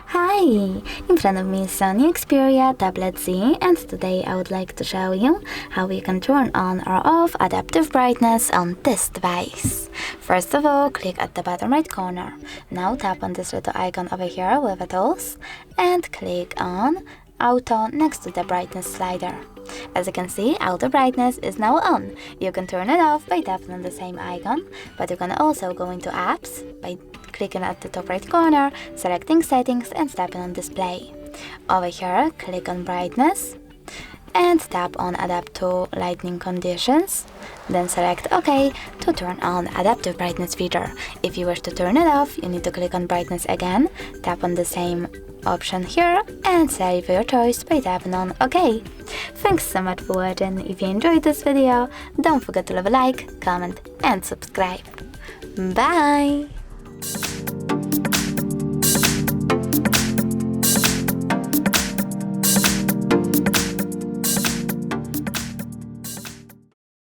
Hi! In front of me is Sony Xperia Tablet Z, and today I would like to show you how we can turn on or off adaptive brightness on this device. First of all, click at the bottom right corner. Now tap on this little icon over here with the tools and click on Auto next to the brightness slider. As you can see, auto brightness is now on. You can turn it off by tapping on the same icon, but you can also go into apps by clicking at the top right corner, selecting settings and tapping on display. Over here, click on brightness and tap on adapt to lighting conditions. Then select OK to turn on adaptive brightness feature. If you wish to turn it off, you need to click on brightness again, tap on the same option here and save your choice by tapping on OK. Thanks so much for watching. If you enjoyed this video, don't forget to leave a like, comment and subscribe. Bye!